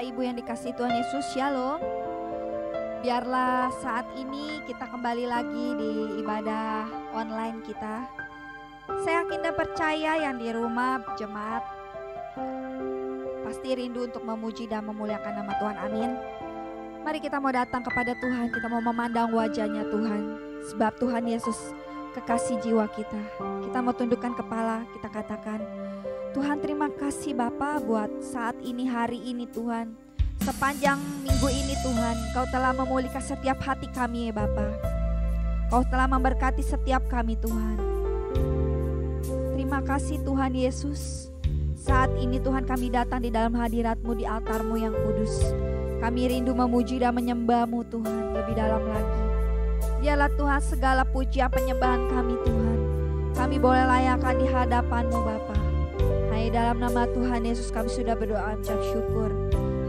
Bapak Ibu yang dikasihi Tuhan Yesus, Shalom. Biarlah saat ini kita kembali lagi di ibadah online kita. Saya yakin dan percaya yang di rumah jemaat pasti rindu untuk memuji dan memuliakan nama Tuhan, amin. Mari kita mau datang kepada Tuhan, kita mau memandang wajahnya Tuhan. Sebab Tuhan Yesus kekasih jiwa kita. Kita mau tundukkan kepala, kita katakan, Tuhan terima kasih Bapa buat saat ini, hari ini Tuhan. Sepanjang minggu ini Tuhan, Kau telah memulihkan setiap hati kami ya Bapa. Kau telah memberkati setiap kami Tuhan. Terima kasih Tuhan Yesus. Saat ini Tuhan kami datang di dalam hadirat-Mu, di altar-Mu yang kudus. Kami rindu memuji dan menyembah-Mu Tuhan lebih dalam lagi. Biarlah Tuhan segala pujian penyembahan kami Tuhan, kami boleh layakkan di hadapan-Mu Bapa. Hanya dalam nama Tuhan Yesus kami sudah berdoa ucap syukur.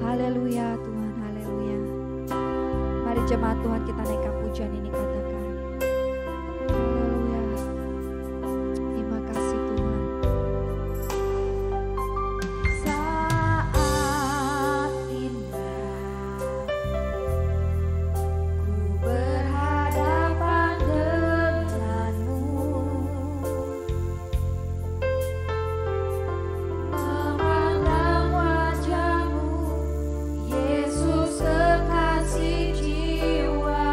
Haleluya Tuhan, haleluya. Mari jemaat Tuhan kita naikkan pujian ini, katakan haleluya. Terima kasih Tuhan. Saat indah ku berhadapan denganmu, memandang wajahmu, Yesus kekasih jiwa.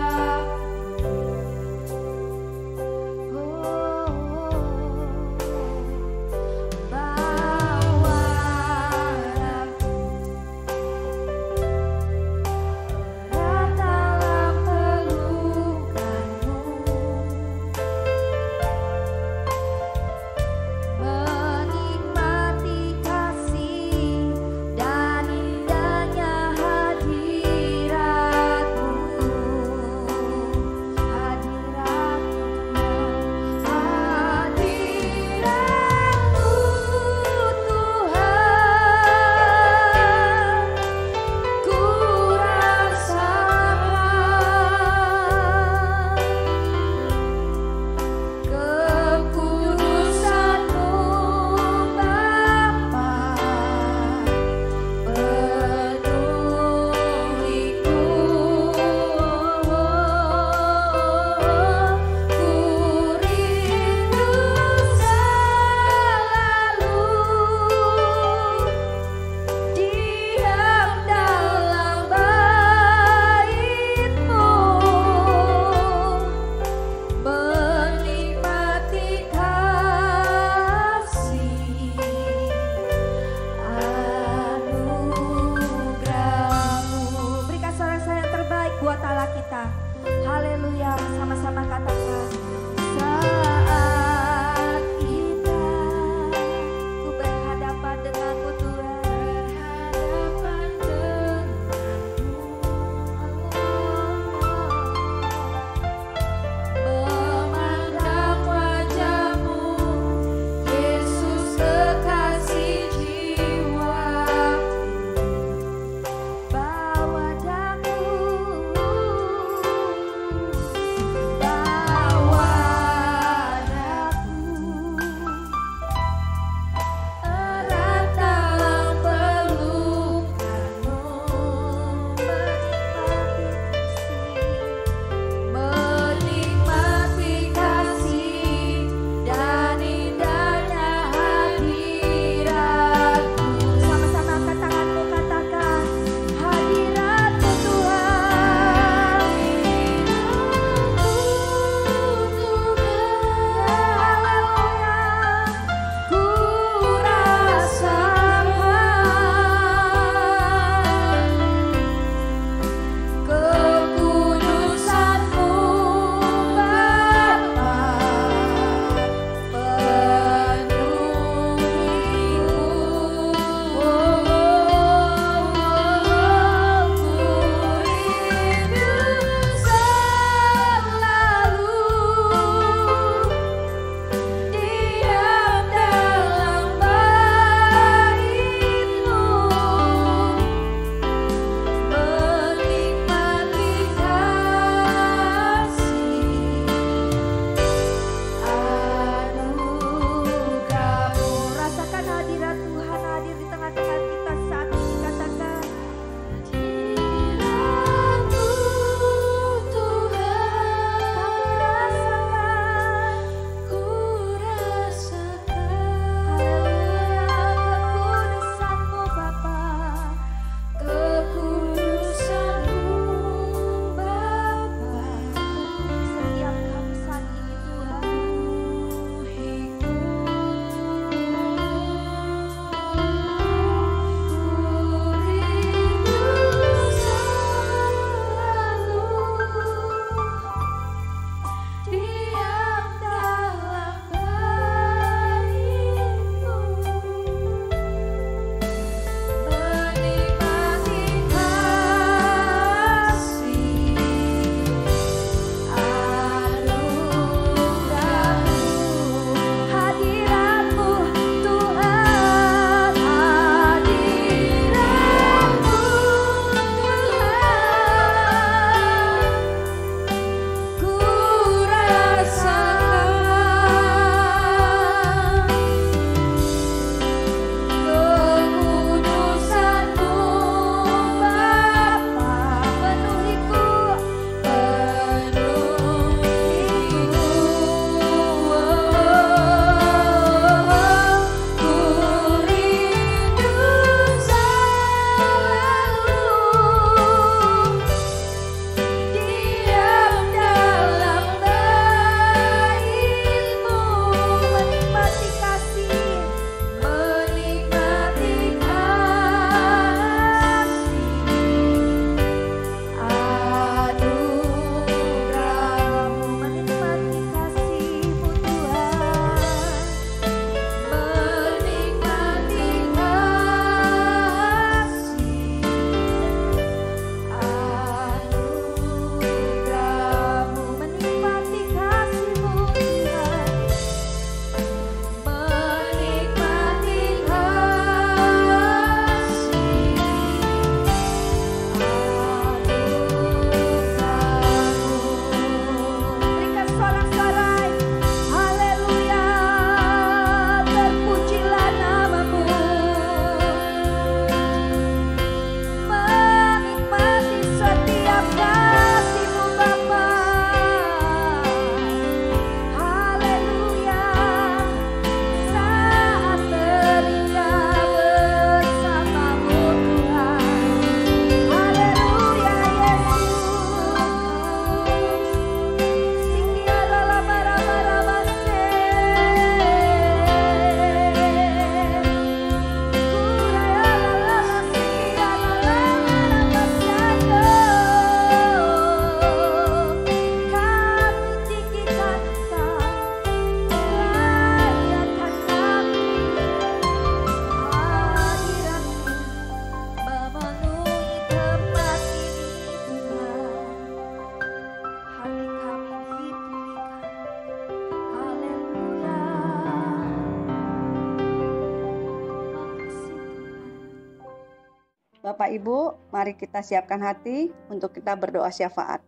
Bapak Ibu, mari kita siapkan hati untuk kita berdoa syafaat.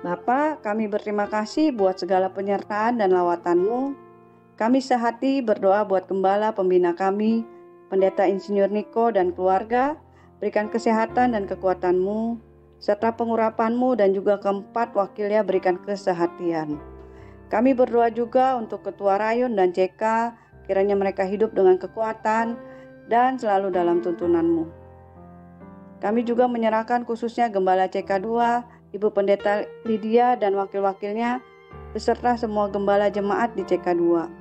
Bapa, kami berterima kasih buat segala penyertaan dan lawatan-Mu. Kami sehati berdoa buat gembala pembina kami, Pendeta Insinyur Niko dan keluarga, berikan kesehatan dan kekuatan-Mu, serta pengurapan-Mu dan juga keempat wakilnya berikan kesehatian. Kami berdoa juga untuk Ketua Rayon dan CK, kiranya mereka hidup dengan kekuatan dan selalu dalam tuntunan-Mu. Kami juga menyerahkan khususnya Gembala CK2, Ibu Pendeta Lydia dan wakil-wakilnya, beserta semua gembala jemaat di CK2.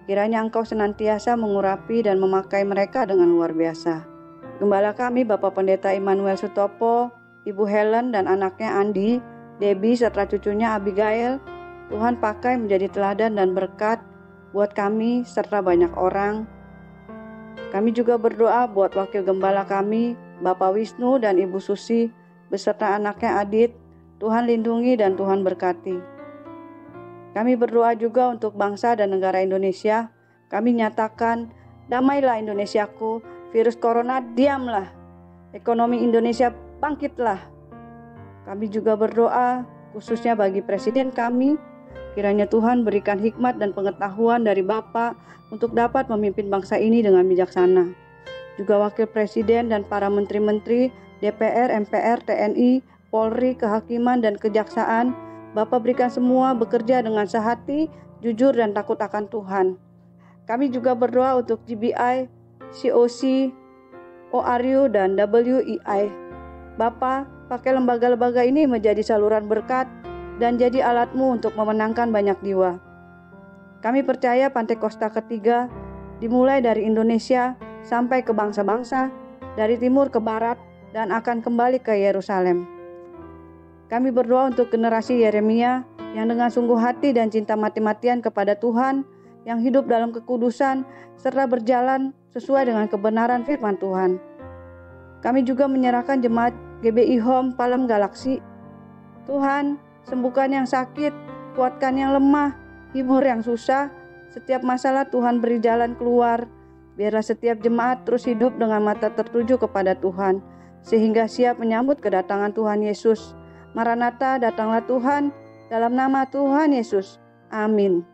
Kiranya Engkau senantiasa mengurapi dan memakai mereka dengan luar biasa. Gembala kami Bapak Pendeta Immanuel Sutopo, Ibu Helen dan anaknya Andi, Debbie serta cucunya Abigail, Tuhan pakai menjadi teladan dan berkat buat kami serta banyak orang. Kami juga berdoa buat wakil gembala kami, Bapak Wisnu dan Ibu Susi, beserta anaknya Adit. Tuhan lindungi dan Tuhan berkati. Kami berdoa juga untuk bangsa dan negara Indonesia. Kami nyatakan, damailah Indonesiaku, virus corona diamlah, ekonomi Indonesia bangkitlah. Kami juga berdoa khususnya bagi Presiden kami, kiranya Tuhan berikan hikmat dan pengetahuan dari Bapa untuk dapat memimpin bangsa ini dengan bijaksana. Juga Wakil Presiden dan para menteri-menteri, DPR, MPR, TNI, Polri, Kehakiman, dan Kejaksaan, Bapak berikan semua bekerja dengan sehati, jujur, dan takut akan Tuhan. Kami juga berdoa untuk GBI, COC, ORU, dan WEI. Bapak, pakai lembaga-lembaga ini menjadi saluran berkat dan jadi alat-Mu untuk memenangkan banyak jiwa. Kami percaya Pantai Kosta ketiga dimulai dari Indonesia sampai ke bangsa-bangsa, dari timur ke barat, dan akan kembali ke Yerusalem. Kami berdoa untuk generasi Yeremia yang dengan sungguh hati dan cinta mati-matian kepada Tuhan, yang hidup dalam kekudusan, serta berjalan sesuai dengan kebenaran firman Tuhan. Kami juga menyerahkan jemaat GBI Home Palem Galaksi. Tuhan, sembuhkan yang sakit, kuatkan yang lemah, hibur yang susah. Setiap masalah Tuhan beri jalan keluar. Biarlah setiap jemaat terus hidup dengan mata tertuju kepada Tuhan, sehingga siap menyambut kedatangan Tuhan Yesus. Maranatha, datanglah Tuhan, dalam nama Tuhan Yesus. Amin.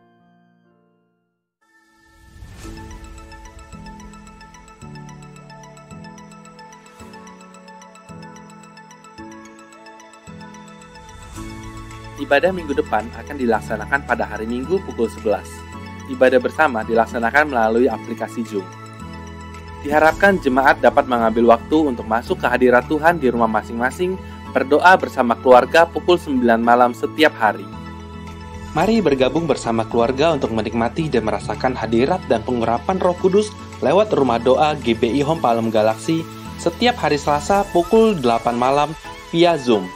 Ibadah minggu depan akan dilaksanakan pada hari Minggu pukul 11. Ibadah bersama dilaksanakan melalui aplikasi Zoom. Diharapkan jemaat dapat mengambil waktu untuk masuk ke hadirat Tuhan di rumah masing-masing, berdoa bersama keluarga pukul 9 malam setiap hari. Mari bergabung bersama keluarga untuk menikmati dan merasakan hadirat dan pengurapan Roh Kudus lewat rumah doa GBI Home Palem Galaksi setiap hari Selasa pukul 8 malam via Zoom.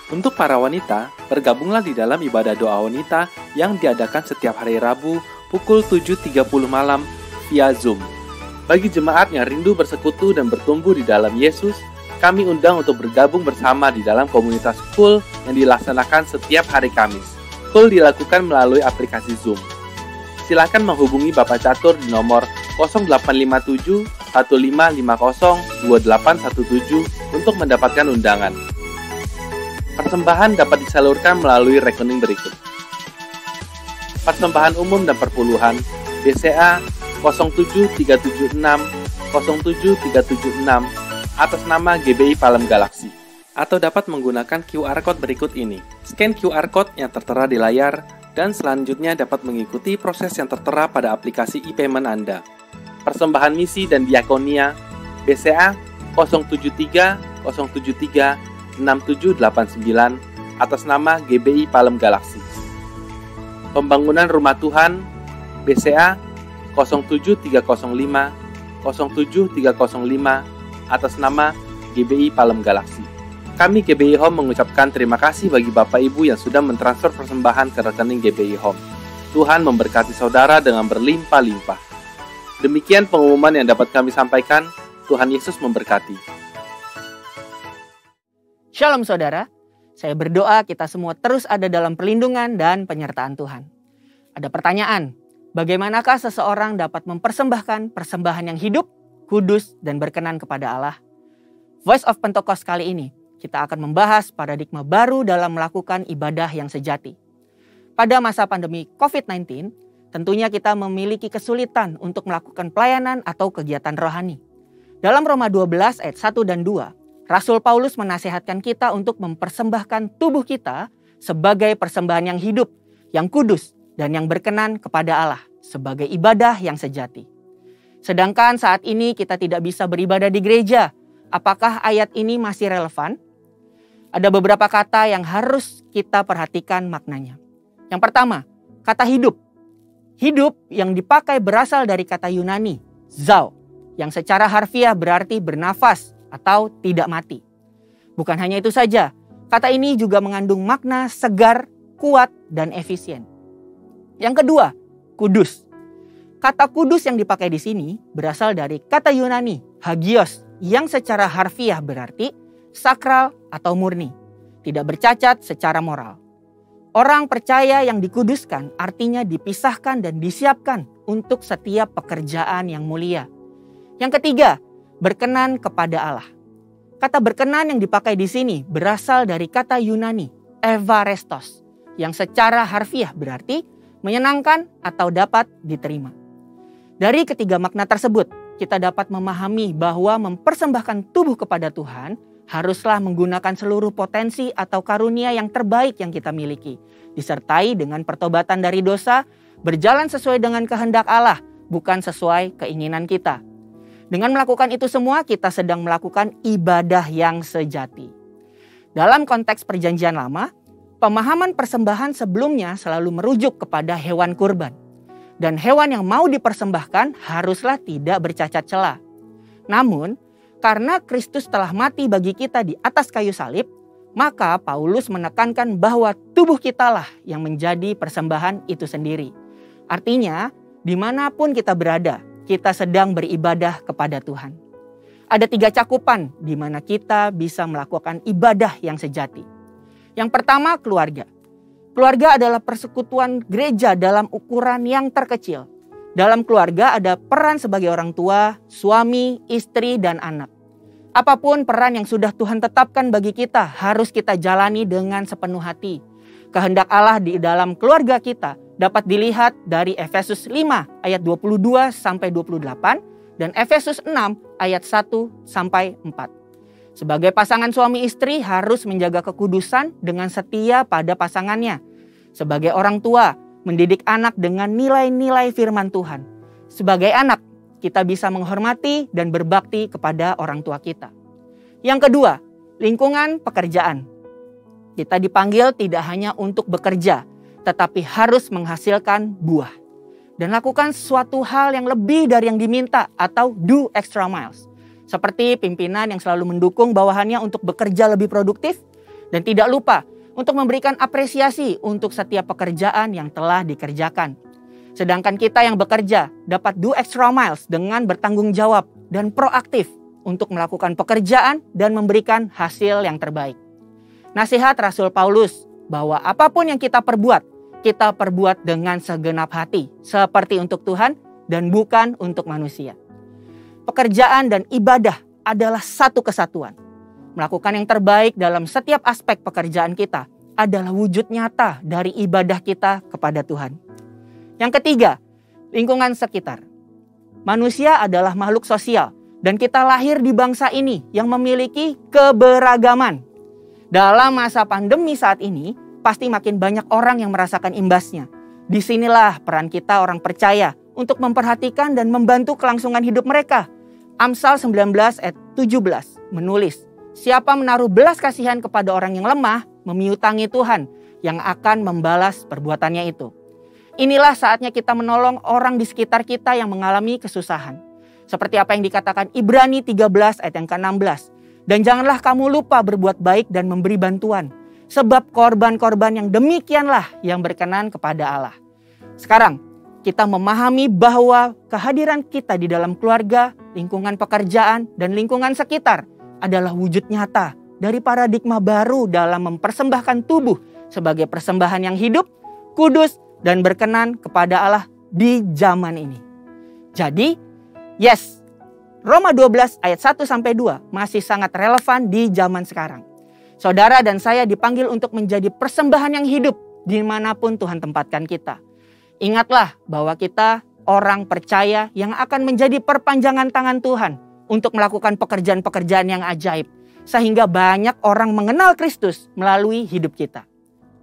Untuk para wanita, bergabunglah di dalam ibadah doa wanita yang diadakan setiap hari Rabu pukul 7.30 malam via Zoom. Bagi jemaat yang rindu bersekutu dan bertumbuh di dalam Yesus, kami undang untuk bergabung bersama di dalam komunitas Cool yang dilaksanakan setiap hari Kamis. Cool dilakukan melalui aplikasi Zoom. Silakan menghubungi Bapak Catur di nomor 0857 1550 2817 untuk mendapatkan undangan. Persembahan dapat disalurkan melalui rekening berikut. Persembahan umum dan perpuluhan BCA 07376 07376 atas nama GBI Palem Galaksi, atau dapat menggunakan QR Code berikut ini. Scan QR Code yang tertera di layar, dan selanjutnya dapat mengikuti proses yang tertera pada aplikasi e-payment Anda. Persembahan misi dan diakonia BCA 073 073 6789 atas nama GBI Palem Galaksi. Pembangunan Rumah Tuhan BCA 07305 07305 atas nama GBI Palem Galaksi. Kami GBI Home mengucapkan terima kasih bagi Bapak Ibu yang sudah mentransfer persembahan ke rekening GBI Home. Tuhan memberkati saudara dengan berlimpah-limpah. Demikian pengumuman yang dapat kami sampaikan. Tuhan Yesus memberkati. Shalom saudara, saya berdoa kita semua terus ada dalam perlindungan dan penyertaan Tuhan. Ada pertanyaan, bagaimanakah seseorang dapat mempersembahkan persembahan yang hidup kudus, dan berkenan kepada Allah? Voice of Pentecost kali ini, kita akan membahas paradigma baru dalam melakukan ibadah yang sejati. Pada masa pandemi COVID-19, tentunya kita memiliki kesulitan untuk melakukan pelayanan atau kegiatan rohani. Dalam Roma 12 ayat 1 dan 2, Rasul Paulus menasihatkan kita untuk mempersembahkan tubuh kita sebagai persembahan yang hidup, yang kudus, dan yang berkenan kepada Allah sebagai ibadah yang sejati. Sedangkan saat ini kita tidak bisa beribadah di gereja. Apakah ayat ini masih relevan? Ada beberapa kata yang harus kita perhatikan maknanya. Yang pertama, kata hidup. Hidup yang dipakai berasal dari kata Yunani, zao, yang secara harfiah berarti bernafas atau tidak mati. Bukan hanya itu saja, kata ini juga mengandung makna segar, kuat, dan efisien. Yang kedua, kudus. Kata kudus yang dipakai di sini berasal dari kata Yunani, hagios, yang secara harfiah berarti sakral atau murni, tidak bercacat secara moral. Orang percaya yang dikuduskan artinya dipisahkan dan disiapkan untuk setiap pekerjaan yang mulia. Yang ketiga, berkenan kepada Allah. Kata berkenan yang dipakai di sini berasal dari kata Yunani, evarestos, yang secara harfiah berarti menyenangkan atau dapat diterima. Dari ketiga makna tersebut, kita dapat memahami bahwa mempersembahkan tubuh kepada Tuhan haruslah menggunakan seluruh potensi atau karunia yang terbaik yang kita miliki, disertai dengan pertobatan dari dosa, berjalan sesuai dengan kehendak Allah, bukan sesuai keinginan kita. Dengan melakukan itu semua, kita sedang melakukan ibadah yang sejati. Dalam konteks Perjanjian Lama, pemahaman persembahan sebelumnya selalu merujuk kepada hewan kurban. Dan hewan yang mau dipersembahkan haruslah tidak bercacat celah. Namun, karena Kristus telah mati bagi kita di atas kayu salib, maka Paulus menekankan bahwa tubuh kitalah yang menjadi persembahan itu sendiri. Artinya, dimanapun kita berada, kita sedang beribadah kepada Tuhan. Ada 3 cakupan di mana kita bisa melakukan ibadah yang sejati. Yang pertama, keluarga. Keluarga adalah persekutuan gereja dalam ukuran yang terkecil. Dalam keluarga ada peran sebagai orang tua, suami, istri, dan anak. Apapun peran yang sudah Tuhan tetapkan bagi kita harus kita jalani dengan sepenuh hati. Kehendak Allah di dalam keluarga kita dapat dilihat dari Efesus 5 ayat 22 sampai 28 dan Efesus 6 ayat 1 sampai 4. Sebagai pasangan suami istri harus menjaga kekudusan dengan setia pada pasangannya. Sebagai orang tua, mendidik anak dengan nilai-nilai firman Tuhan. Sebagai anak, kita bisa menghormati dan berbakti kepada orang tua kita. Yang kedua, lingkungan pekerjaan. Kita dipanggil tidak hanya untuk bekerja, tetapi harus menghasilkan buah. Dan lakukan suatu hal yang lebih dari yang diminta atau do extra miles. Seperti pimpinan yang selalu mendukung bawahannya untuk bekerja lebih produktif dan tidak lupa untuk memberikan apresiasi untuk setiap pekerjaan yang telah dikerjakan. Sedangkan kita yang bekerja dapat do extra miles dengan bertanggung jawab dan proaktif untuk melakukan pekerjaan dan memberikan hasil yang terbaik. Nasihat Rasul Paulus bahwa apapun yang kita perbuat dengan segenap hati seperti untuk Tuhan dan bukan untuk manusia. Pekerjaan dan ibadah adalah satu kesatuan. Melakukan yang terbaik dalam setiap aspek pekerjaan kita adalah wujud nyata dari ibadah kita kepada Tuhan. Yang ketiga, lingkungan sekitar. Manusia adalah makhluk sosial dan kita lahir di bangsa ini yang memiliki keberagaman. Dalam masa pandemi saat ini, pasti makin banyak orang yang merasakan imbasnya. Disinilah peran kita orang percaya untuk memperhatikan dan membantu kelangsungan hidup mereka. Amsal 19 ayat 17 menulis, siapa menaruh belas kasihan kepada orang yang lemah, memiutangi Tuhan yang akan membalas perbuatannya itu. Inilah saatnya kita menolong orang di sekitar kita yang mengalami kesusahan. Seperti apa yang dikatakan Ibrani 13 ayat yang ke-16. Dan janganlah kamu lupa berbuat baik dan memberi bantuan. Sebab korban-korban yang demikianlah yang berkenan kepada Allah. Sekarang, kita memahami bahwa kehadiran kita di dalam keluarga, lingkungan pekerjaan, dan lingkungan sekitar adalah wujud nyata dari paradigma baru dalam mempersembahkan tubuh sebagai persembahan yang hidup, kudus, dan berkenan kepada Allah di zaman ini. Jadi, yes, Roma 12 ayat 1-2 masih sangat relevan di zaman sekarang. Saudara dan saya dipanggil untuk menjadi persembahan yang hidup dimanapun Tuhan tempatkan kita. Ingatlah bahwa kita orang percaya yang akan menjadi perpanjangan tangan Tuhan untuk melakukan pekerjaan-pekerjaan yang ajaib. Sehingga banyak orang mengenal Kristus melalui hidup kita.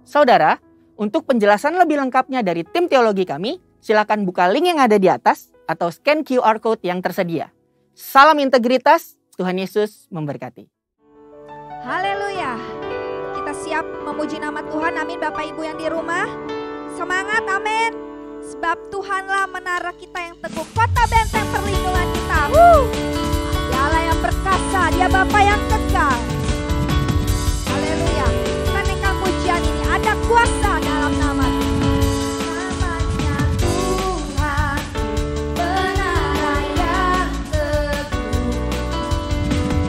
Saudara, untuk penjelasan lebih lengkapnya dari tim teologi kami, silakan buka link yang ada di atas atau scan QR Code yang tersedia. Salam integritas, Tuhan Yesus memberkati. Haleluya. Kita siap memuji nama Tuhan. Amin Bapak Ibu yang di rumah. Semangat, amin. Sebab Tuhanlah menara kita yang teguh, kota benteng perlindungan kita. Dia Allah yang perkasa, Dia Bapa yang kekal. Haleluya. Kita naikkan pujian ini. Ada kuasa dalam nama Tuhan. Namanya Tuhan, menara yang teguh,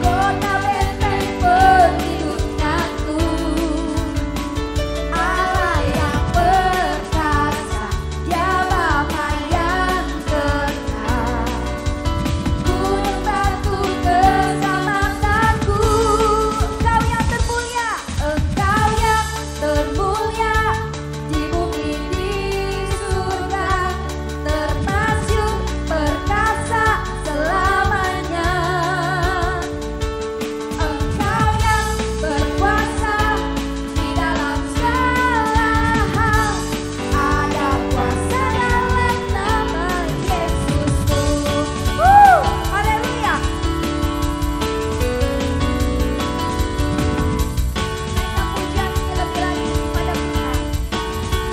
kota benteng perlindunganku. Allah yang perkasa, Dia Bapa yang kekal. Gunung batu keselamatanku. Engkau yang termulia, Engkau yang termulia di bumi di surga, termasyhur perkasa selamanya. Engkau yang berkuasa di dalam segala hal, ada kuasa dalam nama Yesusku. Haleluya. Naikkan pujian ini lebih lagi kepada Tuhan.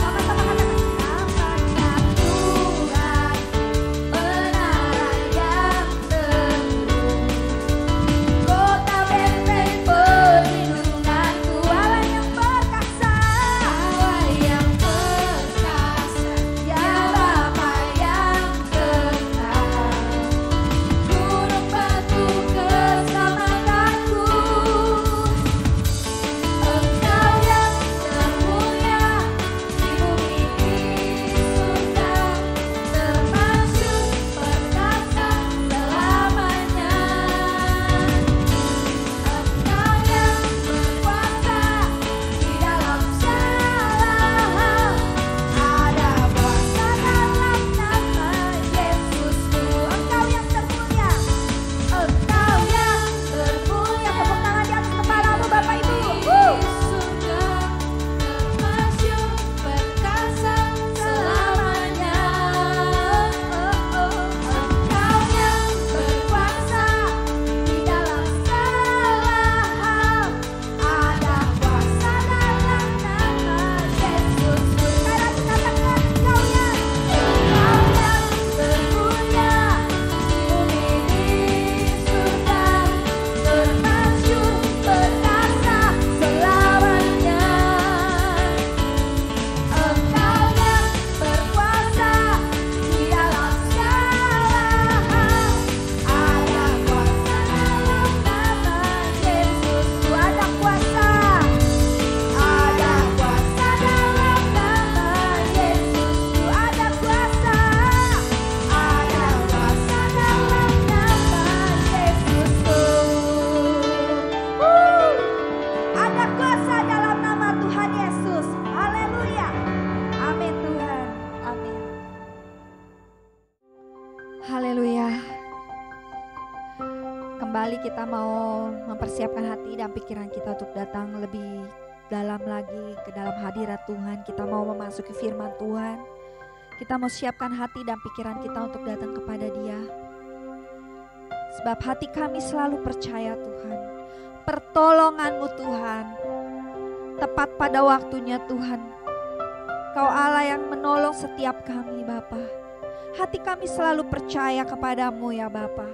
Sama-sama katakan, namanya Tuhan, menara yang teguh, kota benteng perlindunganku. Allah yang perkasa, Allah yang perkasa, Dia Bapa yang kekal. Gunung batu keselamatanku. Engkau yang termulia di bumi di surga, termasyhur perkasa selamanya. Engkau yang berkuasa di dalam segala hal, ada kuasa dalam nama Yesusku. Engkau yang termulia, Engkau yang termulia. Tepuk tangan di atas kepalamu Bapak Ibu. Surga, termasyhur perkasa selamanya. Engkau yang berkuasa di dalam segala hal, ada kuasa dalam nama Yesusku. Sekarang katakan, Engkau yang termulia di bumi di surga, termasyhur perkasa selamanya. Engkau yang berkuasa di dalam segala hal, ada kuasa dalam nama Yesusku. Ada kuasa dalam nama Yesusku. Ada kuasa dalam nama Yesusku. Ada kuasa dalam nama Tuhan Yesus. Haleluya. Amin Tuhan. Amin. Haleluya. Kembali kita mau mempersiapkan hati dan pikiran kita untuk datang lebih dalam lagi ke dalam hadirat Tuhan. Kita mau memasuki firman Tuhan. Kita mau siapkan hati dan pikiran kita untuk datang kepada Dia. Sebab hati kami selalu percaya Tuhan, pertolongan-Mu Tuhan, tepat pada waktunya Tuhan. Kau Allah yang menolong setiap kami Bapa. Hati kami selalu percaya kepadamu ya Bapa.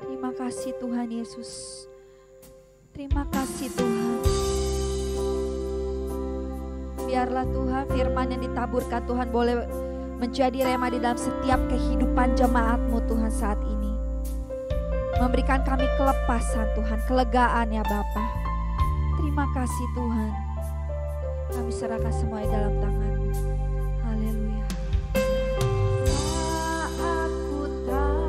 Terima kasih Tuhan Yesus. Terima kasih Tuhan. Biarlah Tuhan firman yang ditaburkan Tuhan boleh menjadi rema di dalam setiap kehidupan jemaat-Mu Tuhan saat ini. Memberikan kami kelepasan Tuhan, kelegaan ya Bapa. Terima kasih Tuhan. Kami serahkan semuanya dalam tangan-Mu. Haleluya. Saat ku tak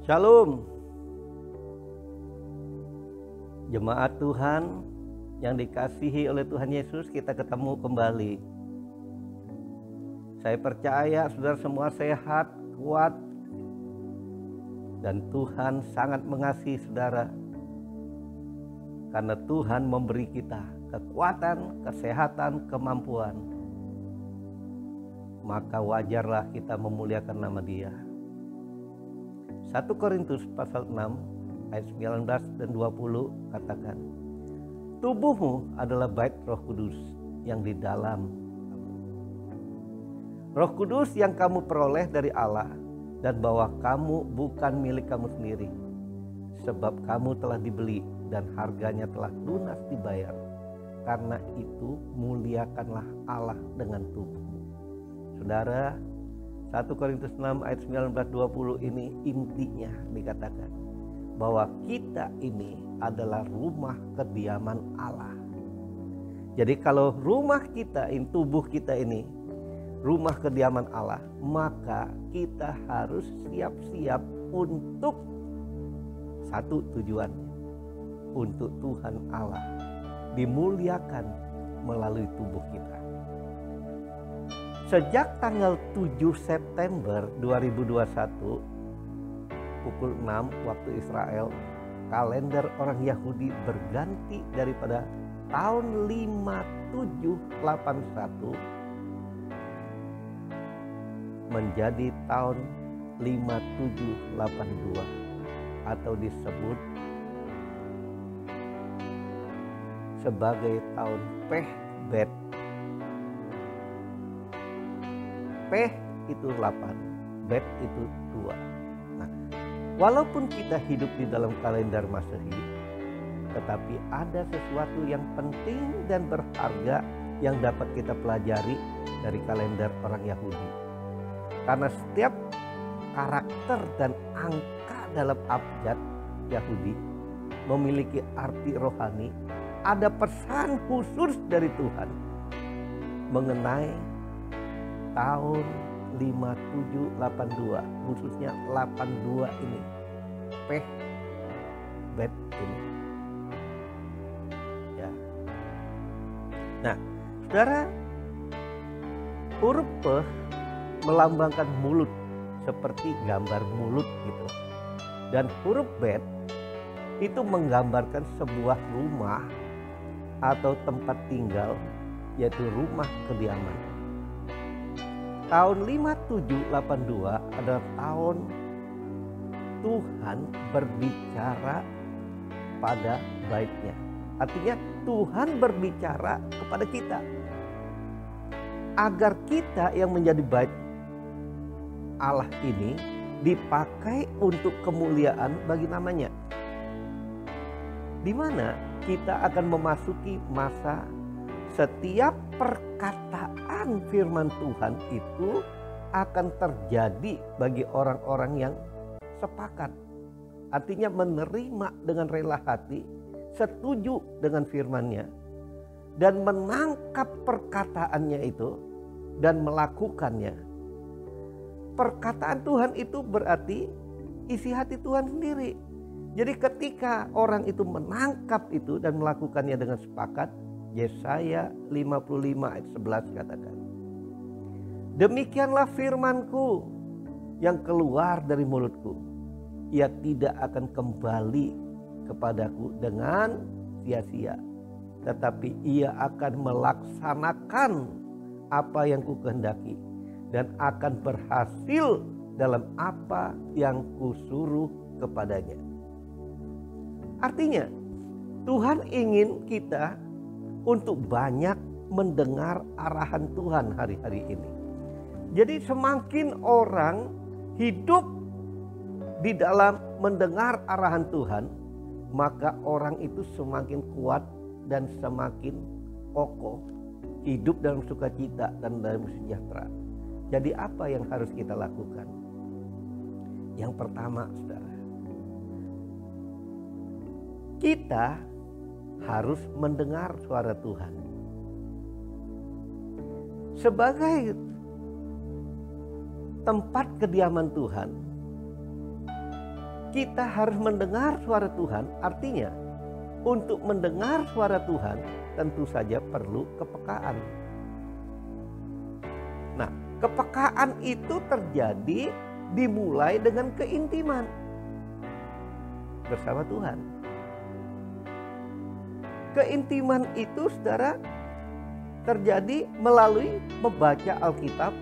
Shalom. Jemaat Tuhan yang dikasihi oleh Tuhan Yesus, kita ketemu kembali. Saya percaya saudara semua sehat, kuat, dan Tuhan sangat mengasihi saudara. Karena Tuhan memberi kita kekuatan, kesehatan, kemampuan. Maka wajarlah kita memuliakan nama Dia. 1 Korintus pasal 6 ayat 19 dan 20 katakan, tubuhmu adalah bait Roh Kudus yang di dalam. Roh Kudus yang kamu peroleh dari Allah, dan bahwa kamu bukan milik kamu sendiri, sebab kamu telah dibeli dan harganya telah lunas dibayar. Karena itu muliakanlah Allah dengan tubuhmu. Saudara, 1 Korintus 6 ayat 19-20 ini intinya dikatakan bahwa kita ini adalah rumah kediaman Allah. Jadi kalau rumah kita ini, tubuh kita ini rumah kediaman Allah, maka kita harus siap-siap untuk satu tujuannya, untuk Tuhan Allah dimuliakan melalui tubuh kita. Sejak tanggal 7 September 2021 pukul 6 waktu Israel, kalender orang Yahudi berganti daripada tahun 5781 menjadi tahun 5782 atau disebut sebagai tahun Peh Bet. Peh itu 8, Bet itu 2. Nah, walaupun kita hidup di dalam kalender Masehi, tetapi ada sesuatu yang penting dan berharga yang dapat kita pelajari dari kalender orang Yahudi. Karena setiap karakter dan angka dalam abjad Yahudi memiliki arti rohani. Ada pesan khusus dari Tuhan mengenai tahun 5782, khususnya 82 ini, Peh Bet ini. Ya. Nah, saudara, huruf Peh melambangkan mulut, seperti gambar mulut gitu. Dan huruf Bet itu menggambarkan sebuah rumah atau tempat tinggal, yaitu rumah kediaman. Tahun 5782 adalah tahun Tuhan berbicara pada baitnya. Artinya Tuhan berbicara kepada kita agar kita yang menjadi bait Allah ini dipakai untuk kemuliaan bagi namanya. Di mana kita akan memasuki masa setiap perkataan firman Tuhan itu akan terjadi bagi orang-orang yang sepakat. Artinya menerima dengan rela hati, setuju dengan firman-Nya, dan menangkap perkataannya itu dan melakukannya. Perkataan Tuhan itu berarti isi hati Tuhan sendiri. Jadi ketika orang itu menangkap itu dan melakukannya dengan sepakat, Yesaya 55 ayat 11 katakan, demikianlah firmanku yang keluar dari mulutku, ia tidak akan kembali kepadaku dengan sia-sia, tetapi ia akan melaksanakan apa yang kukehendaki dan akan berhasil dalam apa yang kusuruh kepadanya. Artinya Tuhan ingin kita untuk banyak mendengar arahan Tuhan hari-hari ini. Jadi semakin orang hidup di dalam mendengar arahan Tuhan, maka orang itu semakin kuat dan semakin kokoh, hidup dalam sukacita dan dalam sejahtera. Jadi apa yang harus kita lakukan? Yang pertama, saudara, kita harus mendengar suara Tuhan. Sebagai tempat kediaman Tuhan, kita harus mendengar suara Tuhan. Artinya untuk mendengar suara Tuhan tentu saja perlu kepekaan. Nah, kepekaan itu terjadi dimulai dengan keintiman bersama Tuhan. Keintiman itu, saudara, terjadi melalui membaca Alkitab,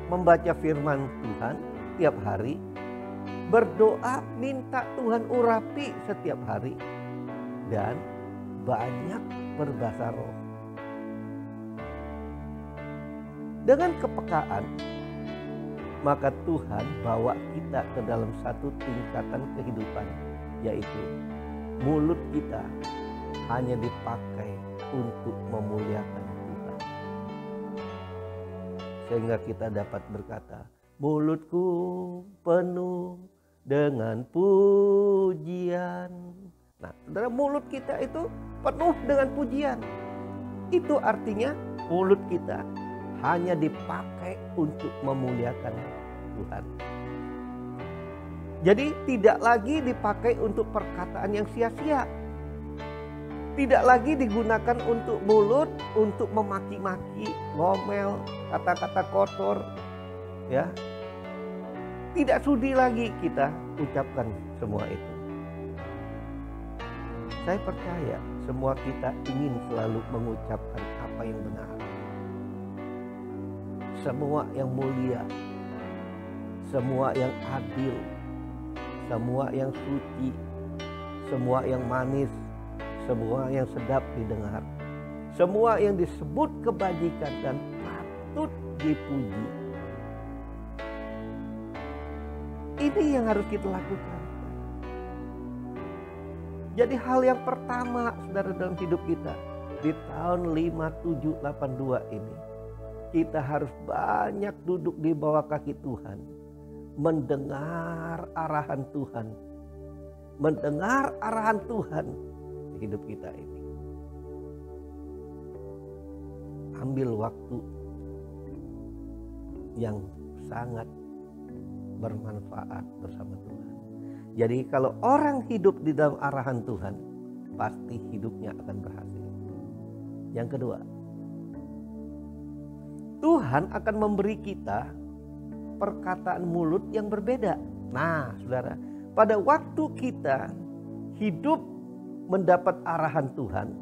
membaca firman Tuhan tiap hari, berdoa minta Tuhan urapi setiap hari, dan banyak berbahasa roh. Dengan kepekaan, maka Tuhan bawa kita ke dalam satu tingkatan kehidupan, yaitu mulut kita hanya dipakai untuk memuliakan Tuhan. Sehingga kita dapat berkata, mulutku penuh dengan pujian. Nah, saudara, mulut kita itu penuh dengan pujian. Itu artinya mulut kita hanya dipakai untuk memuliakan Tuhan. Jadi tidak lagi dipakai untuk perkataan yang sia-sia. Tidak lagi digunakan untuk mulut, untuk memaki-maki, ngomel, kata-kata kotor. Ya, tidak sudi lagi kita ucapkan semua itu. Saya percaya semua kita ingin selalu mengucapkan apa yang benar, semua yang mulia, semua yang adil, semua yang suci, semua yang manis, semua yang sedap didengar, semua yang disebut kebajikan dan patut dipuji. Ini yang harus kita lakukan. Jadi hal yang pertama, saudara, dalam hidup kita di tahun 5782 ini, kita harus banyak duduk di bawah kaki Tuhan, mendengar arahan Tuhan, mendengar arahan Tuhan di hidup kita ini. Ambil waktu yang sangat bermanfaat bersama Tuhan. Jadi kalau orang hidup di dalam arahan Tuhan, pasti hidupnya akan berhasil. Yang kedua, Tuhan akan memberi kita perkataan mulut yang berbeda. Nah, saudara, pada waktu kita hidup mendapat arahan Tuhan,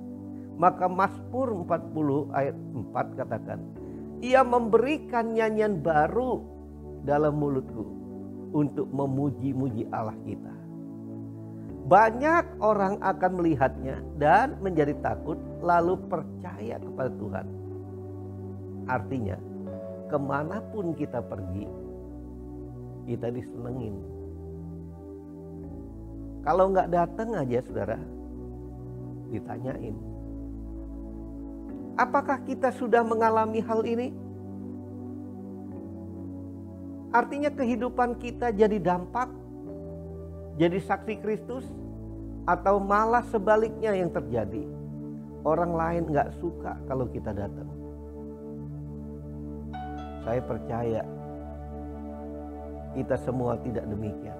maka Mazmur 40 ayat 4 katakan, Ia memberikan nyanyian baru dalam mulutku untuk memuji-muji Allah kita. Banyak orang akan melihatnya dan menjadi takut lalu percaya kepada Tuhan. Artinya, kemanapun kita pergi, kita disenengin. Kalau nggak datang aja, saudara, ditanyain. Apakah kita sudah mengalami hal ini? Artinya kehidupan kita jadi dampak, jadi saksi Kristus, atau malah sebaliknya yang terjadi. Orang lain nggak suka kalau kita datang. Saya percaya kita semua tidak demikian.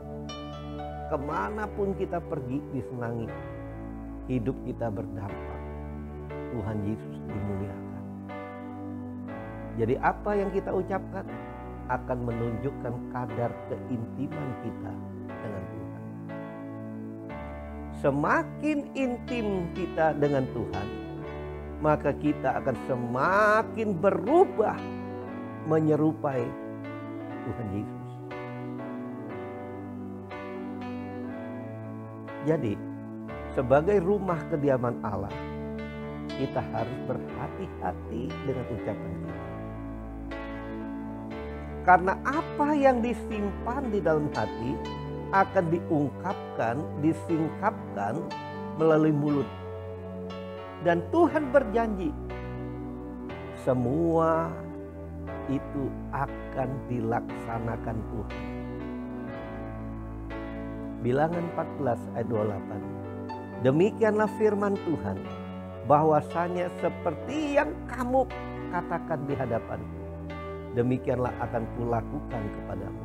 Kemanapun kita pergi disenangi, hidup kita berdampak. Tuhan Yesus dimuliakan. Jadi apa yang kita ucapkan akan menunjukkan kadar keintiman kita dengan Tuhan. Semakin intim kita dengan Tuhan, maka kita akan semakin berubah menyerupai Tuhan Yesus. Jadi, sebagai rumah kediaman Allah, kita harus berhati-hati dengan ucapan kita. Karena apa yang disimpan di dalam hati akan diungkapkan, disingkapkan melalui mulut. Dan Tuhan berjanji, semua itu akan dilaksanakan Tuhan. Bilangan 14 ayat 28. Demikianlah firman Tuhan, bahwasanya seperti yang kamu katakan di hadapanku, demikianlah akan kulakukan kepadamu.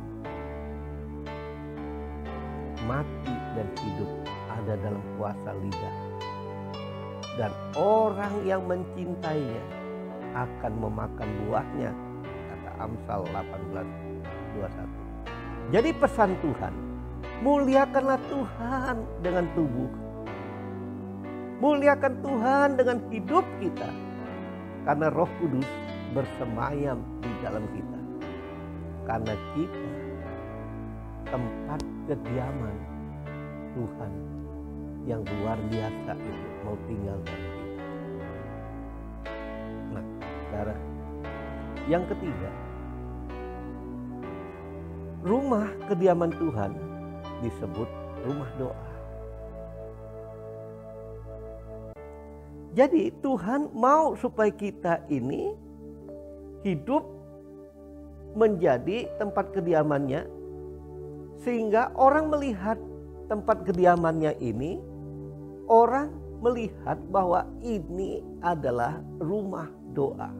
mati dan hidup ada dalam kuasa lidah. Dan orang yang mencintainya akan memakan buahnya, kata Amsal 18:21. Jadi pesan Tuhan, muliakanlah Tuhan dengan tubuh. Muliakan Tuhan dengan hidup kita. Karena Roh Kudus bersemayam di dalam kita. Karena kita tempat kediaman Tuhan yang luar biasa itu mau tinggal dalam kita. Nah, saudara, yang ketiga, rumah kediaman Tuhan disebut rumah doa. Jadi Tuhan mau supaya kita ini hidup menjadi tempat kediamannya, sehingga orang melihat tempat kediamannya ini, orang melihat bahwa ini adalah rumah doa.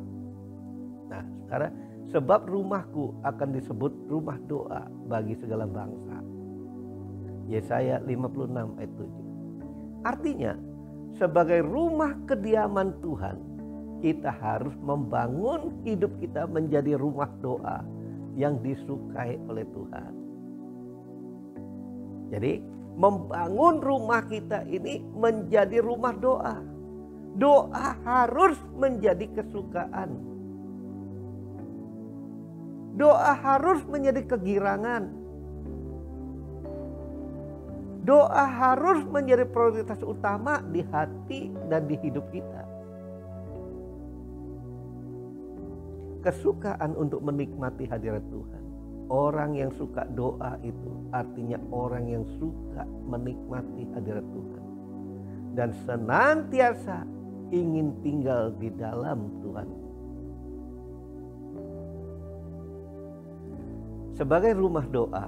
Nah, sekarang sebab rumahku akan disebut rumah doa bagi segala bangsa. Yesaya 56 ayat 7. Artinya, sebagai rumah kediaman Tuhan, kita harus membangun hidup kita menjadi rumah doa yang disukai oleh Tuhan. Jadi membangun rumah kita ini menjadi rumah doa. Doa harus menjadi kesukaan. Doa harus menjadi kegirangan. Doa harus menjadi prioritas utama di hati dan di hidup kita. Kesukaan untuk menikmati hadirat Tuhan. Orang yang suka doa itu artinya orang yang suka menikmati hadirat Tuhan. Dan senantiasa ingin tinggal di dalam Tuhan. Sebagai rumah doa,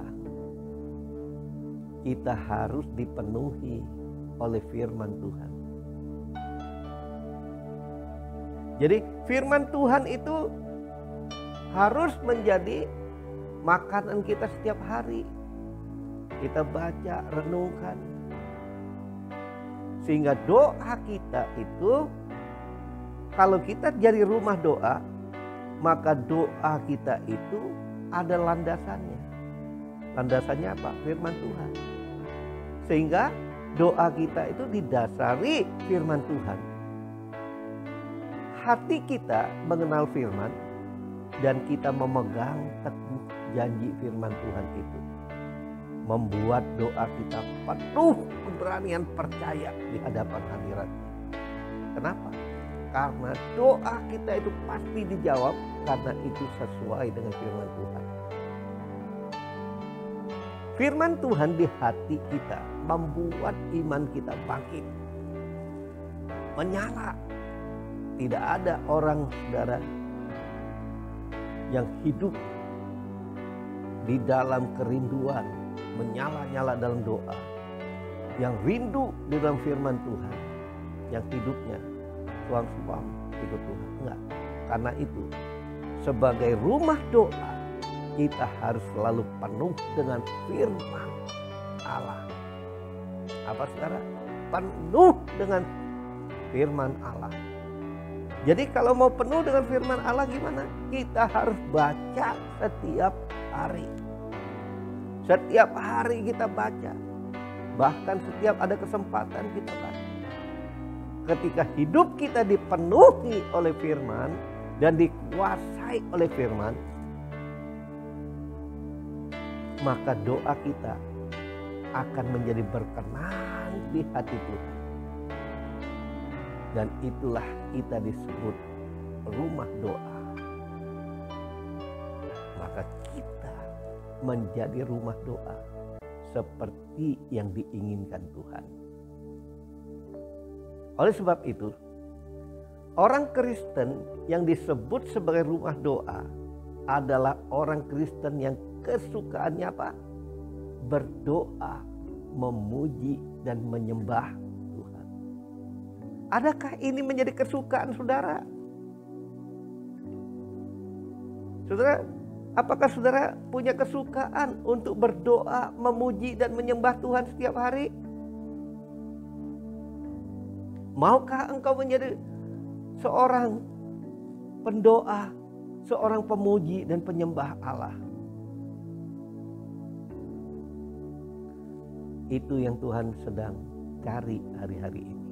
kita harus dipenuhi oleh firman Tuhan. Jadi firman Tuhan itu harus menjadi makanan kita setiap hari. Kita baca, renungkan. Sehingga doa kita itu, kalau kita jadi rumah doa, maka doa kita itu ada landasannya. Landasannya apa? Firman Tuhan. Sehingga doa kita itu didasari firman Tuhan. Hati kita mengenal firman dan kita memegang teguh janji firman Tuhan itu. Membuat doa kita penuh keberanian percaya di hadapan hadirat-Nya. Kenapa? Karena doa kita itu pasti dijawab karena itu sesuai dengan firman Tuhan. Firman Tuhan di hati kita membuat iman kita bangkit, menyala. Tidak ada orang, saudara, yang hidup di dalam kerinduan, menyala-nyala dalam doa, yang rindu di dalam firman Tuhan, yang hidupnya suam-suam ikut Tuhan. Enggak. Karena itu, sebagai rumah doa, kita harus selalu penuh dengan firman Allah. Apa saudara? Penuh dengan firman Allah. Jadi kalau mau penuh dengan firman Allah gimana? Kita harus baca setiap hari. Setiap hari kita baca. Bahkan setiap ada kesempatan kita baca. Ketika hidup kita dipenuhi oleh firman dan dikuasai oleh firman, maka doa kita akan menjadi berkenan di hati Tuhan. Dan itulah kita disebut rumah doa. Maka kita menjadi rumah doa seperti yang diinginkan Tuhan. Oleh sebab itu, orang Kristen yang disebut sebagai rumah doa adalah orang Kristen yang kesukaannya apa? Berdoa, memuji dan menyembah Tuhan. Adakah ini menjadi kesukaan saudara? Saudara, Apakah saudara punya kesukaan untuk berdoa, memuji dan menyembah Tuhan setiap hari? Maukah engkau menjadi seorang pendoa, seorang pemuji dan penyembah Allah? Itu yang Tuhan sedang cari hari-hari ini.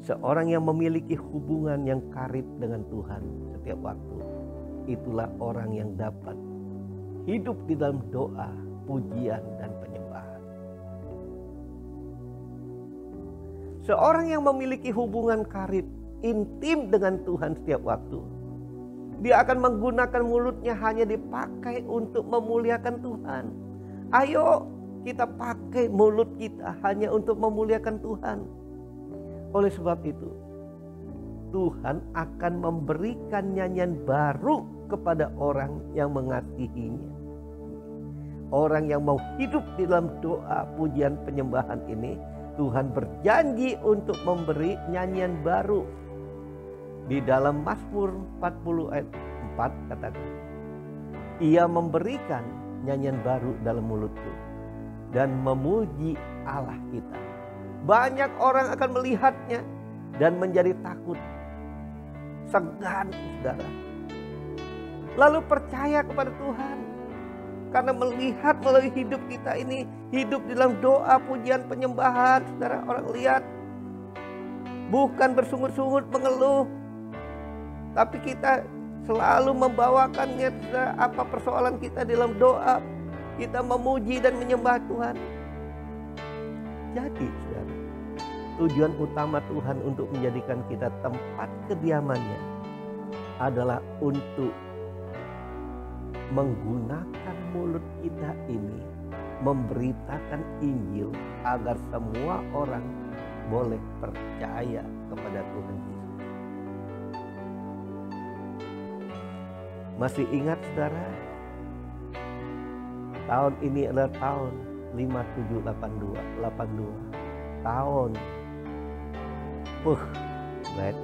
Seorang yang memiliki hubungan yang karib dengan Tuhan setiap waktu. Itulah orang yang dapat hidup di dalam doa, pujian, dan penyembahan. Seorang yang memiliki hubungan karib, intim dengan Tuhan setiap waktu. Dia akan menggunakan mulutnya hanya dipakai untuk memuliakan Tuhan. Ayo kita pakai mulut kita hanya untuk memuliakan Tuhan. Oleh sebab itu, Tuhan akan memberikan nyanyian baru kepada orang yang mengasihinya. Orang yang mau hidup di dalam doa, pujian, penyembahan ini, Tuhan berjanji untuk memberi nyanyian baru. Di dalam Mazmur 40 ayat 4 katakan, Ia memberikan nyanyian baru dalam mulutku dan memuji Allah kita. Banyak orang akan melihatnya dan menjadi takut, segan, saudara. Lalu percaya kepada Tuhan. Karena melihat melalui hidup kita ini, hidup di dalam doa, pujian, penyembahan, saudara, orang lihat. Bukan bersungut-sungut mengeluh, tapi kita selalu membawakannya, saudara, apa persoalan kita dalam doa. Kita memuji dan menyembah Tuhan. Jadi, saudara, tujuan utama Tuhan untuk menjadikan kita tempat kediamannya adalah untuk menggunakan mulut kita ini memberitakan Injil agar semua orang boleh percaya kepada Tuhan Yesus. Masih ingat saudara? Tahun ini adalah tahun 5782. Tahun right?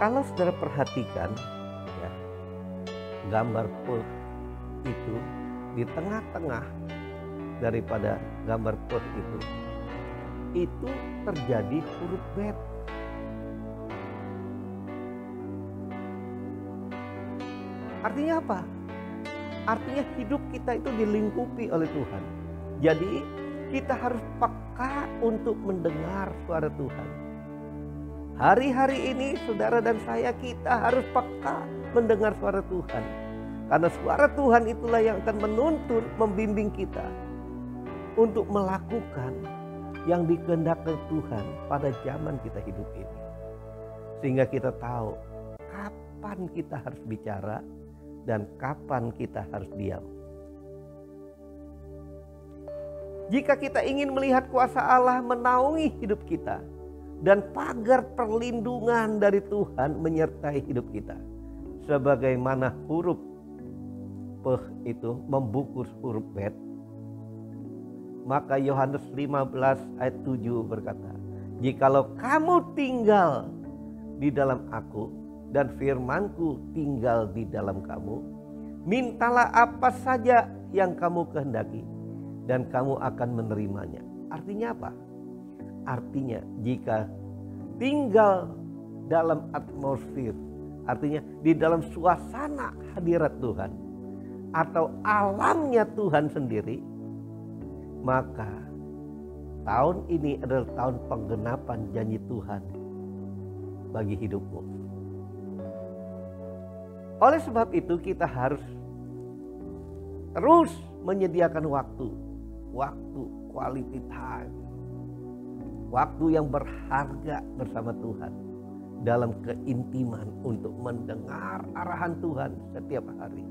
Kalau saudara perhatikan ya, gambar itu di tengah-tengah daripada gambar itu terjadi huruf Bet. Artinya apa? Artinya hidup kita itu dilingkupi oleh Tuhan. Jadi kita harus peka untuk mendengar suara Tuhan. Hari-hari ini saudara dan saya, kita harus peka mendengar suara Tuhan. Karena suara Tuhan itulah yang akan menuntun, membimbing kita untuk melakukan yang dikehendaki Tuhan pada zaman kita hidup ini. Sehingga kita tahu kapan kita harus bicara dan kapan kita harus diam. Jika kita ingin melihat kuasa Allah menaungi hidup kita dan pagar perlindungan dari Tuhan menyertai hidup kita, sebagaimana huruf P itu membungkus huruf Bet, maka Yohanes 15 ayat 7 berkata, "Jikalau kamu tinggal di dalam aku dan firmanku tinggal di dalam kamu, mintalah apa saja yang kamu kehendaki dan kamu akan menerimanya." Artinya apa? Artinya jika tinggal dalam atmosfer, artinya di dalam suasana hadirat Tuhan atau alamnya Tuhan sendiri, maka tahun ini adalah tahun penggenapan janji Tuhan bagi hidupmu. Oleh sebab itu kita harus terus menyediakan waktu quality time, waktu yang berharga bersama Tuhan dalam keintiman untuk mendengar arahan Tuhan setiap hari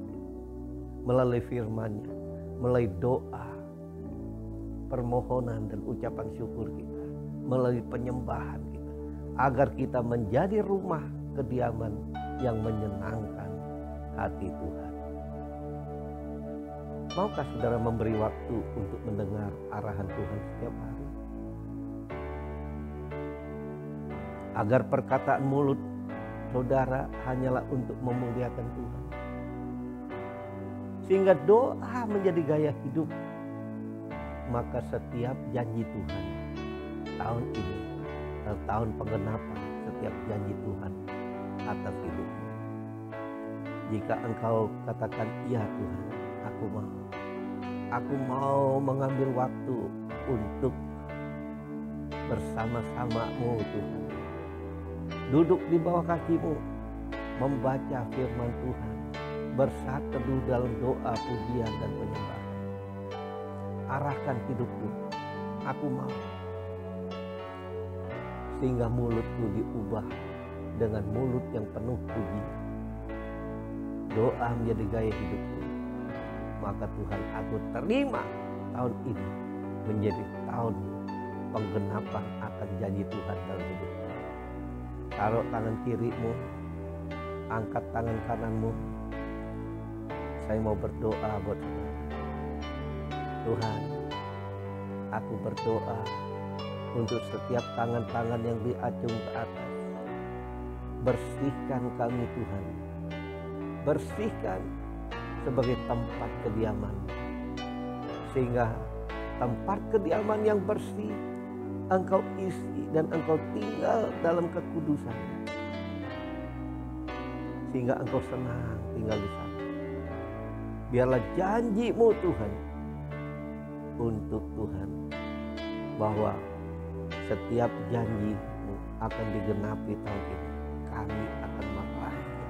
melalui firman-Nya, melalui doa, permohonan dan ucapan syukur kita, melalui penyembahan kita, agar kita menjadi rumah kediaman yang menyenangkan hati Tuhan. Maukah saudara memberi waktu untuk mendengar arahan Tuhan setiap hari? Agar perkataan mulut saudara hanyalah untuk memuliakan Tuhan. Sehingga doa menjadi gaya hidup. Maka setiap janji Tuhan tahun ini, tahun penggenapan setiap janji Tuhan atas hidupmu. Jika engkau katakan, iya Tuhan, aku mau mengambil waktu untuk bersama-samamu Tuhan. Duduk di bawah kakimu, membaca firman Tuhan, bersatu dalam doa, pujian, dan penyembahan. Arahkan hidupku, aku mau. Sehingga mulutku diubah dengan mulut yang penuh puji. Doa menjadi gaya hidupku. Maka Tuhan, aku terima tahun ini menjadi tahun penggenapan akan janji Tuhan dalam hidupku. Taruh tangan kirimu, angkat tangan kananmu. Saya mau berdoa buat saudara. Tuhan, aku berdoa untuk setiap tangan-tangan yang diacung ke atas. Bersihkan kami Tuhan. Bersihkan sebagai tempat kediaman. Sehingga tempat kediaman yang bersih Engkau isi dan Engkau tinggal dalam kekudusan. Sehingga Engkau senang tinggal di sana. Biarlah janji-Mu Tuhan untuk Tuhan bahwa setiap janji-Mu akan digenapi tahun ini. Kami akan meraihnya.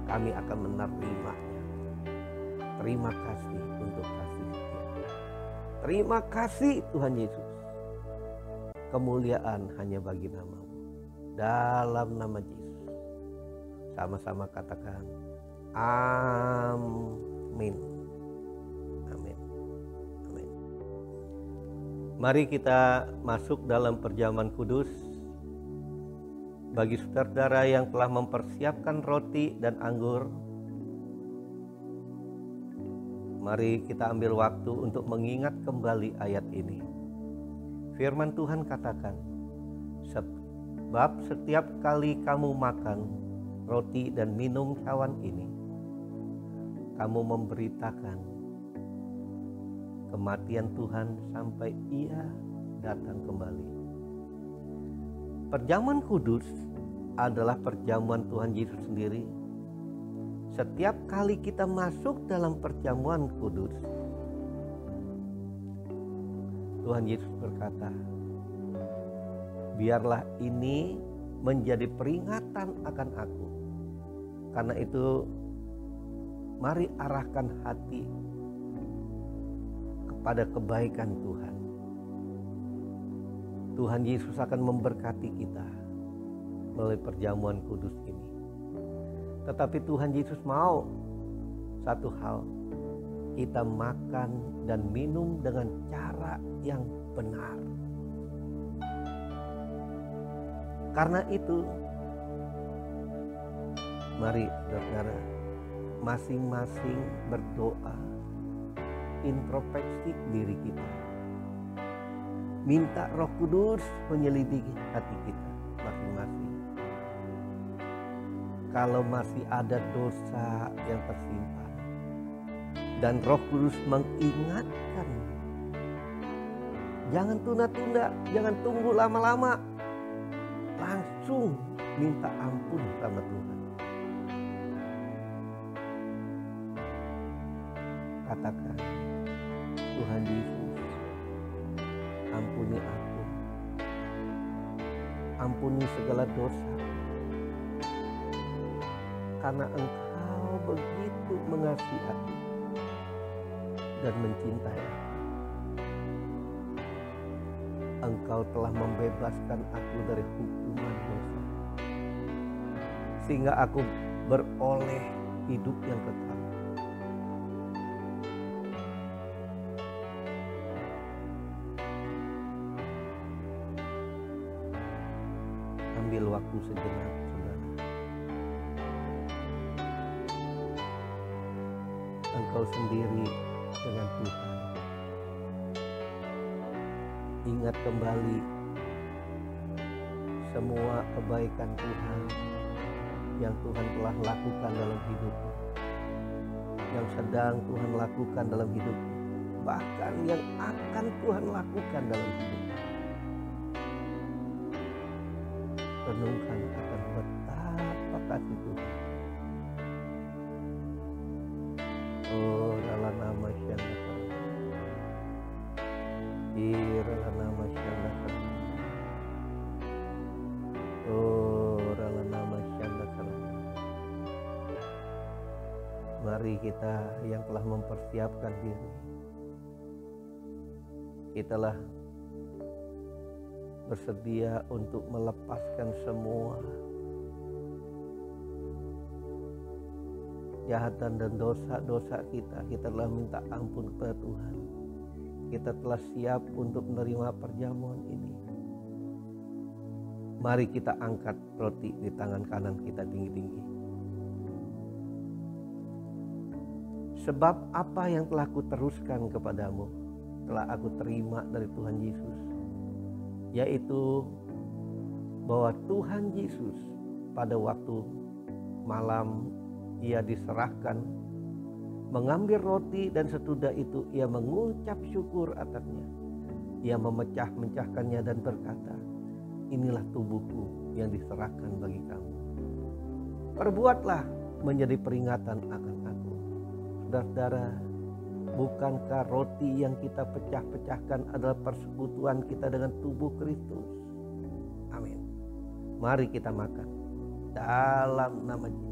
Kami akan menerimanya. Terima kasih untuk kasih setia. Terima kasih Tuhan Yesus. Kemuliaan hanya bagi nama-Mu. Dalam nama Yesus. Sama-sama katakan amin. Amin. Amin. Mari kita masuk dalam perjamuan kudus. Bagi saudara yang telah mempersiapkan roti dan anggur, mari kita ambil waktu untuk mengingat kembali ayat ini. Firman Tuhan katakan, sebab setiap kali kamu makan roti dan minum cawan ini, kamu memberitakan kematian Tuhan sampai Ia datang kembali. Perjamuan kudus adalah perjamuan Tuhan Yesus sendiri. Setiap kali kita masuk dalam perjamuan kudus, Tuhan Yesus berkata, biarlah ini menjadi peringatan akan aku. Karena itu, mari arahkan hati kepada kebaikan Tuhan. Tuhan Yesus akan memberkati kita melalui perjamuan kudus ini. Tetapi Tuhan Yesus mau satu hal, kita makan dan minum dengan cara yang benar. Karena itu, mari saudara, masing-masing berdoa, introspeksi diri kita. Minta Roh Kudus menyelidiki hati kita masing-masing. Kalau masih ada dosa yang tersimpan, dan Roh Kudus mengingatkan, jangan tunda-tunda, jangan tunggu lama-lama. Langsung minta ampun sama Tuhan. Katakan, Tuhan Yesus, ampuni aku. Ampuni segala dosa. Karena Engkau begitu mengasihi aku dan mencintai aku. Engkau telah membebaskan aku dari hukuman dosa, sehingga aku beroleh hidup yang kekal. Ambil waktu sejenak, saudara. Engkau sendiri dengan Tuhan. Ingat kembali semua kebaikan Tuhan yang Tuhan telah lakukan dalam hidupmu, yang sedang Tuhan lakukan dalam hidupmu, bahkan yang akan Tuhan lakukan dalam hidupmu. Renungkan akan betapa kasih Tuhan. Oh, dalam nama Syanda dalam nama Syanda. Oh, dalam nama Syanda. Mari kita yang telah mempersiapkan diri, kitalah bersedia untuk melepaskan semua kejahatan dan dosa-dosa kita. Kita telah minta ampun kepada Tuhan. Kita telah siap untuk menerima perjamuan ini. Mari kita angkat roti di tangan kanan kita tinggi-tinggi. Sebab apa yang telah kuteruskan kepadamu telah aku terima dari Tuhan Yesus, yaitu bahwa Tuhan Yesus pada waktu malam ia diserahkan, mengambil roti dan sesudah itu ia mengucap syukur atasnya. Ia memecah-mecahkannya dan berkata, inilah tubuhku yang diserahkan bagi kamu. Perbuatlah menjadi peringatan akan aku. Saudara-saudara, bukankah roti yang kita pecah-pecahkan adalah persekutuan kita dengan tubuh Kristus? Amin. Mari kita makan dalam nama Yesus.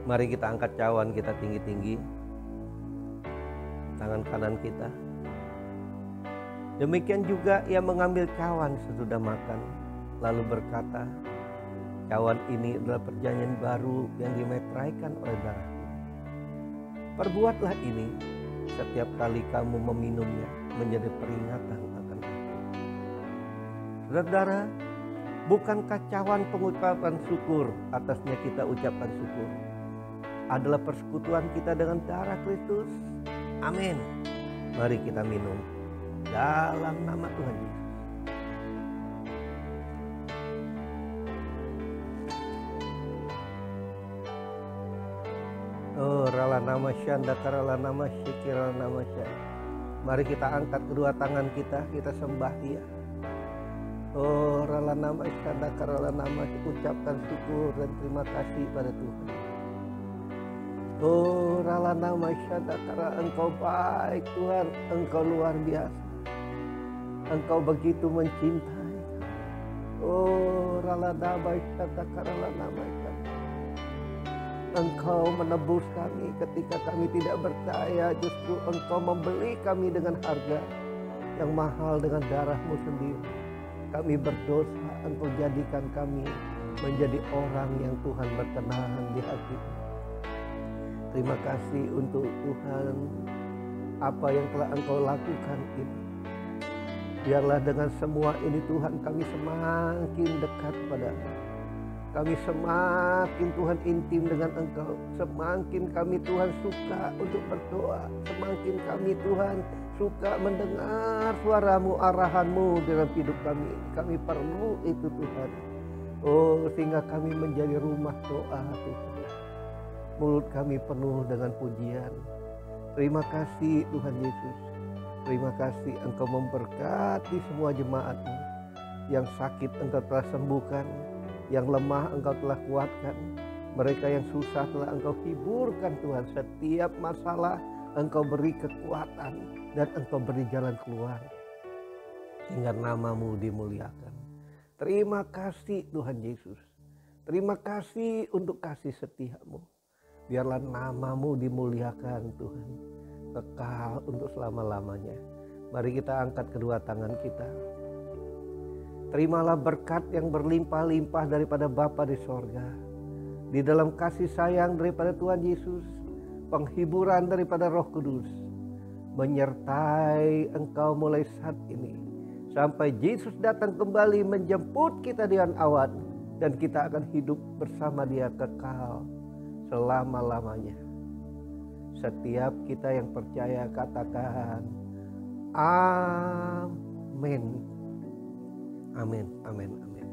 Mari kita angkat cawan kita tinggi-tinggi, tangan kanan kita. Demikian juga ia mengambil cawan sesudah makan, lalu berkata, cawan ini adalah perjanjian baru yang dimeteraikan oleh darahku. Perbuatlah ini setiap kali kamu meminumnya menjadi peringatan akan aku. Saudara, bukankah cawan pengucapan syukur atasnya kita ucapkan syukur adalah persekutuan kita dengan darah Kristus? Amin. Mari kita minum dalam nama Tuhan Yesus. Oh, rala nama syanda karala nama syikirala nama syanda. Mari kita angkat kedua tangan kita sembah Dia. Oh, rala nama syanda karala nama, ucapkan syukur dan terima kasih pada Tuhan. Oh, rala nama syada, karena Engkau baik Tuhan, Engkau luar biasa, Engkau begitu mencintai. Oh, rala nama syada, karena nama syada, Engkau menebus kami ketika kami tidak berdaya. Justru Engkau membeli kami dengan harga yang mahal dengan darah-Mu sendiri. Kami berdosa, Engkau jadikan kami menjadi orang yang Tuhan berkenan di hati-Mu. Terima kasih untuk Tuhan, apa yang telah Engkau lakukan ini. Biarlah dengan semua ini Tuhan, kami semakin dekat kepada-Mu. Kami semakin Tuhan intim dengan Engkau. Semakin kami Tuhan suka untuk berdoa. Semakin kami Tuhan suka mendengar suara-Mu, arahan-Mu dalam hidup kami. Kami perlu itu Tuhan. Oh, sehingga kami menjadi rumah doa Tuhan. Mulut kami penuh dengan pujian. Terima kasih Tuhan Yesus. Terima kasih Engkau memberkati semua jemaat-Mu. Yang sakit Engkau telah sembuhkan, yang lemah Engkau telah kuatkan, mereka yang susah telah Engkau hiburkan Tuhan. Setiap masalah Engkau beri kekuatan dan Engkau beri jalan keluar, hingga nama-Mu dimuliakan. Terima kasih Tuhan Yesus. Terima kasih untuk kasih setia-Mu. Biarlah nama-Mu dimuliakan Tuhan, kekal untuk selama-lamanya. Mari kita angkat kedua tangan kita. Terimalah berkat yang berlimpah-limpah daripada Bapa di sorga. Di dalam kasih sayang daripada Tuhan Yesus, penghiburan daripada Roh Kudus menyertai engkau mulai saat ini sampai Yesus datang kembali menjemput kita dengan awan, dan kita akan hidup bersama Dia kekal selama-lamanya. Setiap kita yang percaya katakan amin. Amin, amin, amin, amin.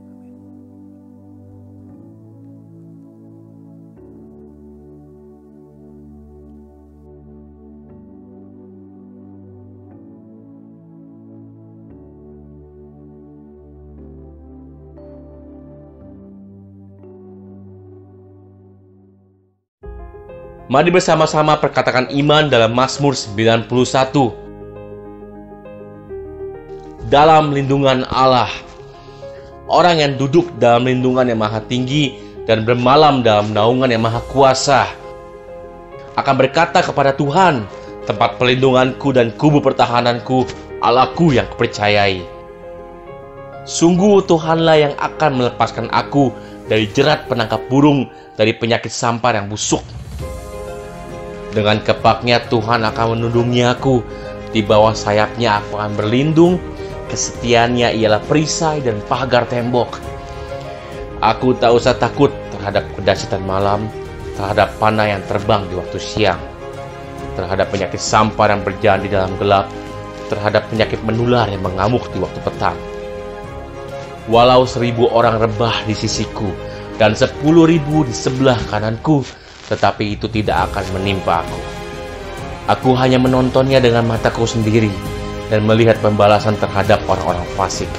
Mari bersama-sama perkatakan iman dalam Mazmur 91. Dalam lindungan Allah. Orang yang duduk dalam lindungan yang maha tinggi dan bermalam dalam naungan yang maha kuasa akan berkata kepada Tuhan, tempat pelindunganku dan kubu pertahananku, Allahku yang kupercayai. Sungguh Tuhanlah yang akan melepaskan aku dari jerat penangkap burung, dari penyakit sampar yang busuk. Dengan kepaknya Tuhan akan melindungi aku, di bawah sayapnya aku akan berlindung, kesetiaannya ialah perisai dan pagar tembok. Aku tak usah takut terhadap kedahsyatan malam, terhadap panah yang terbang di waktu siang, terhadap penyakit sampar yang berjalan di dalam gelap, terhadap penyakit menular yang mengamuk di waktu petang. Walau 1000 orang rebah di sisiku dan 10.000 di sebelah kananku, tetapi itu tidak akan menimpa aku. Aku hanya menontonnya dengan mataku sendiri dan melihat pembalasan terhadap orang-orang fasik.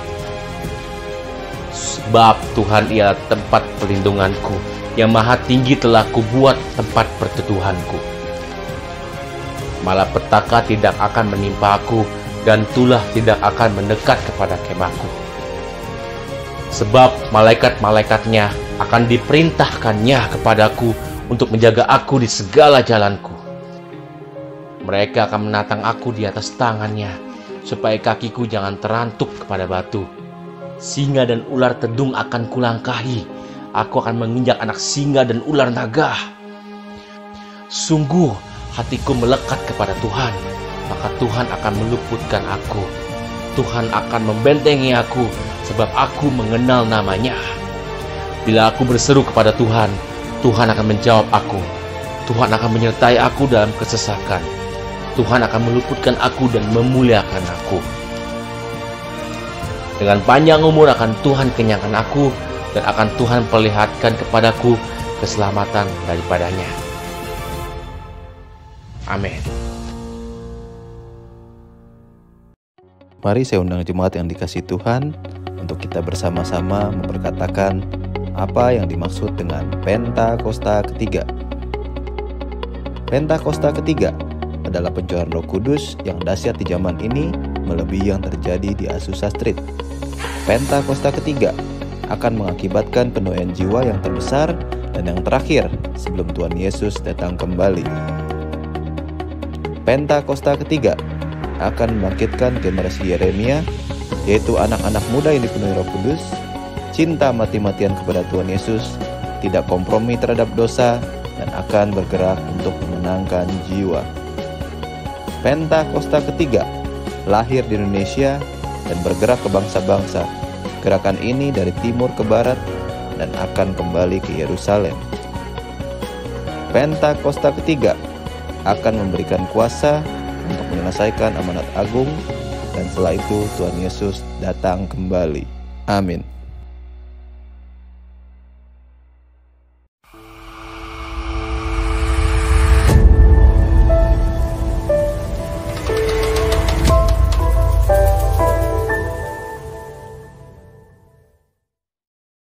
Sebab Tuhan ialah tempat pelindunganku, yang maha tinggi telah kubuat tempat perteduhanku. Malapetaka tidak akan menimpa aku, dan tulah tidak akan mendekat kepada kemahku. Sebab malaikat-malaikatnya akan diperintahkannya kepadaku untuk menjaga aku di segala jalanku. Mereka akan menatang aku di atas tangannya, supaya kakiku jangan terantuk kepada batu. Singa dan ular tedung akan kulangkahi. Aku akan menginjak anak singa dan ular naga. Sungguh hatiku melekat kepada Tuhan, maka Tuhan akan meluputkan aku. Tuhan akan membentengi aku, sebab aku mengenal namanya. Bila aku berseru kepada Tuhan, Tuhan akan menjawab aku. Tuhan akan menyertai aku dalam kesesakan. Tuhan akan meluputkan aku dan memuliakan aku. Dengan panjang umur akan Tuhan kenyangkan aku, dan akan Tuhan perlihatkan kepadaku keselamatan daripadanya. Amin. Mari saya undang jemaat yang dikasihi Tuhan untuk kita bersama-sama memperkatakan apa yang dimaksud dengan Pentakosta ketiga. Pentakosta ketiga adalah pencurahan Roh Kudus yang dahsyat di zaman ini, melebihi yang terjadi di Azusa Street. Pentakosta ketiga akan mengakibatkan penuaian jiwa yang terbesar dan yang terakhir sebelum Tuhan Yesus datang kembali. Pentakosta ketiga akan membangkitkan generasi Yeremia, yaitu anak-anak muda yang dipenuhi Roh Kudus, cinta mati-matian kepada Tuhan Yesus, tidak kompromi terhadap dosa, dan akan bergerak untuk memenangkan jiwa. Pentakosta ketiga lahir di Indonesia dan bergerak ke bangsa-bangsa. Gerakan ini dari timur ke barat dan akan kembali ke Yerusalem. Pentakosta ketiga akan memberikan kuasa untuk menyelesaikan amanat agung, dan setelah itu Tuhan Yesus datang kembali. Amin.